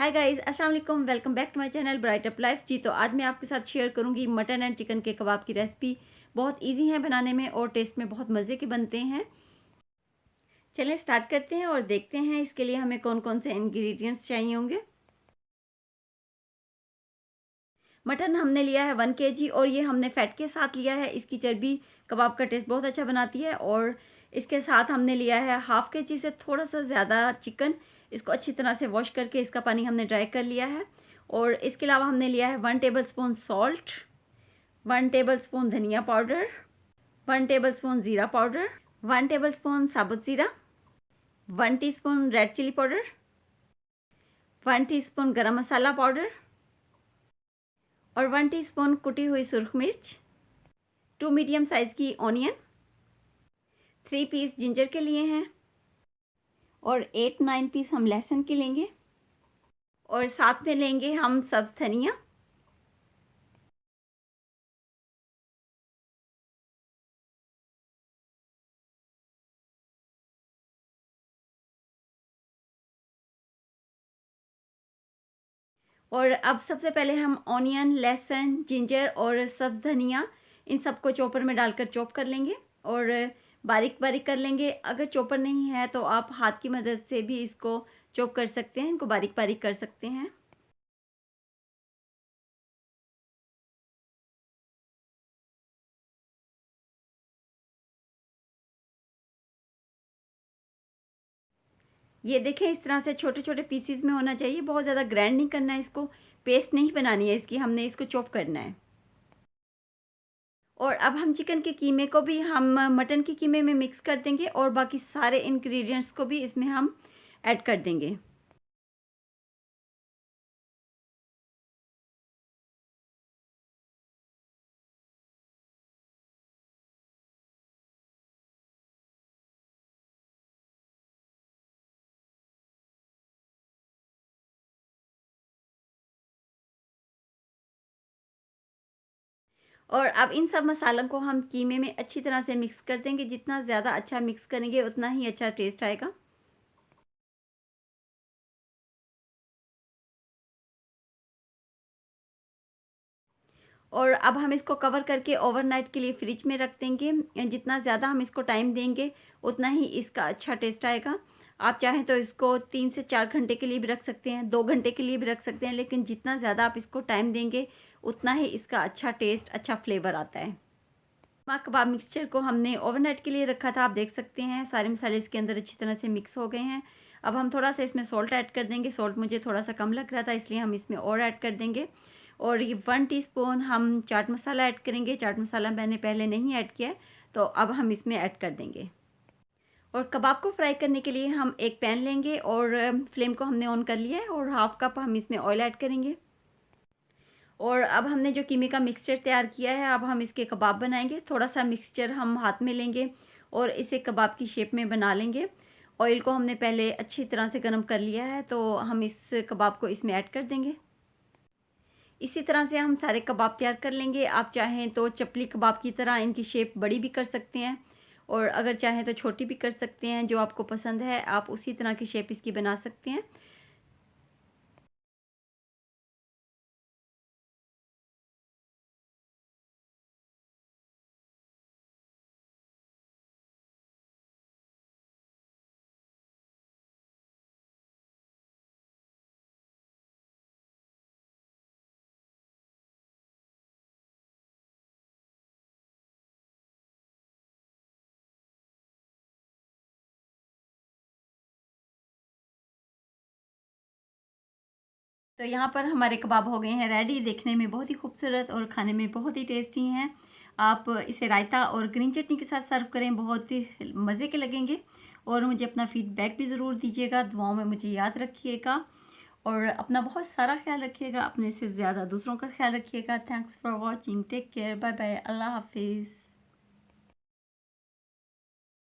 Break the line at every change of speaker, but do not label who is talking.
हाय guys, अस्सलाम वालेकुम। Welcome back to my channel bright up life जी। तो आज मैं आपके साथ शेयर करूंगी मटन एंड चिकन के कबाब की रेसिपी। बहुत इजी है बनाने में और टेस्ट में बहुत मज़े के बनते हैं। चलें स्टार्ट करते हैं और देखते हैं इसके लिए हमें कौन कौन से इंग्रेडिएंट्स चाहिए होंगे। मटन हमने लिया है 1 kg और ये हमने फ़ैट के साथ लिया है। इसकी चर्बी कबाब का टेस्ट बहुत अच्छा बनाती है। और इसके साथ हमने लिया है ½ kg से थोड़ा सा ज़्यादा चिकन। इसको अच्छी तरह से वॉश करके इसका पानी हमने ड्राई कर लिया है। और इसके अलावा हमने लिया है 1 टेबलस्पून सॉल्ट, 1 टेबलस्पून धनिया पाउडर, 1 टेबलस्पून ज़ीरा पाउडर, 1 टेबलस्पून साबुत ज़ीरा, 1 teaspoon red chilli powder, 1 teaspoon garam masala powder और 1 टीस्पून कुटी हुई सुरख मिर्च, 2 मीडियम साइज़ की ऑनियन, 3 पीस जिंजर के लिए हैं और 8-9 पीस हम लहसुन के लेंगे और साथ में लेंगे हम सब्ज़ धनिया। और अब सबसे पहले हम ऑनियन, लहसुन, जिंजर और सब्ज़ धनिया इन सबको चॉपर में डालकर चॉप कर लेंगे और बारीक बारीक कर लेंगे। अगर चॉपर नहीं है तो आप हाथ की मदद से भी इसको चॉप कर सकते हैं, इनको बारीक बारीक कर सकते हैं। ये देखें, इस तरह से छोटे छोटे पीसीज में होना चाहिए। बहुत ज़्यादा ग्राइंड नहीं करना है इसको, पेस्ट नहीं बनानी है इसकी, हमने इसको चॉप करना है। और अब हम चिकन के कीमे को भी हम मटन के कीमे में मिक्स कर देंगे और बाकी सारे इंग्रेडिएंट्स को भी इसमें हम ऐड कर देंगे। और अब इन सब मसालों को हम कीमे में अच्छी तरह से मिक्स कर देंगे। जितना ज़्यादा अच्छा मिक्स करेंगे उतना ही अच्छा टेस्ट आएगा। और अब हम इसको कवर करके ओवरनाइट के लिए फ्रिज में रख देंगे। जितना ज़्यादा हम इसको टाइम देंगे उतना ही इसका अच्छा टेस्ट आएगा। आप चाहें तो इसको 3 से 4 घंटे के लिए भी रख सकते हैं, 2 घंटे के लिए भी रख सकते हैं, लेकिन जितना ज़्यादा आप इसको टाइम देंगे उतना ही इसका अच्छा टेस्ट, अच्छा फ्लेवर आता है। कीमा कबाब मिक्सचर को हमने ओवरनाइट के लिए रखा था। आप देख सकते हैं सारे मसाले इसके अंदर अच्छी तरह से मिक्स हो गए हैं। अब हम थोड़ा सा इसमें सॉल्ट ऐड कर देंगे। सॉल्ट मुझे थोड़ा सा कम लग रहा था, इसलिए हम इसमें और ऐड कर देंगे। और ये 1 टीस्पून हम चाट मसाला ऐड करेंगे। चाट मसाला मैंने पहले नहीं ऐड किया है, तो अब हम इसमें ऐड कर देंगे। और कबाब को फ्राई करने के लिए हम एक पैन लेंगे और फ्लेम को हमने ऑन कर लिया है और ½ कप हम इसमें ऑयल ऐड करेंगे। और अब हमने जो कीमे का मिक्सचर तैयार किया है, अब हम इसके कबाब बनाएंगे। थोड़ा सा मिक्सचर हम हाथ में लेंगे और इसे कबाब की शेप में बना लेंगे। ऑयल को हमने पहले अच्छी तरह से गर्म कर लिया है, तो हम इस कबाब को इसमें ऐड कर देंगे। इसी तरह से हम सारे कबाब तैयार कर लेंगे। आप चाहें तो चपली कबाब की तरह इनकी शेप बड़ी भी कर सकते हैं और अगर चाहें तो छोटी भी कर सकते हैं। जो आपको पसंद है आप उसी तरह की शेप इसकी बना सकते हैं। तो यहाँ पर हमारे कबाब हो गए हैं रेडी। देखने में बहुत ही खूबसूरत और खाने में बहुत ही टेस्टी हैं। आप इसे रायता और ग्रीन चटनी के साथ सर्व करें, बहुत ही मज़े के लगेंगे। और मुझे अपना फीडबैक भी ज़रूर दीजिएगा, दुआओं में मुझे याद रखिएगा और अपना बहुत सारा ख्याल रखिएगा। अपने से ज़्यादा दूसरों का ख्याल रखिएगा। Thanks for watching, take care, bye bye, अल्लाह हाफिज़।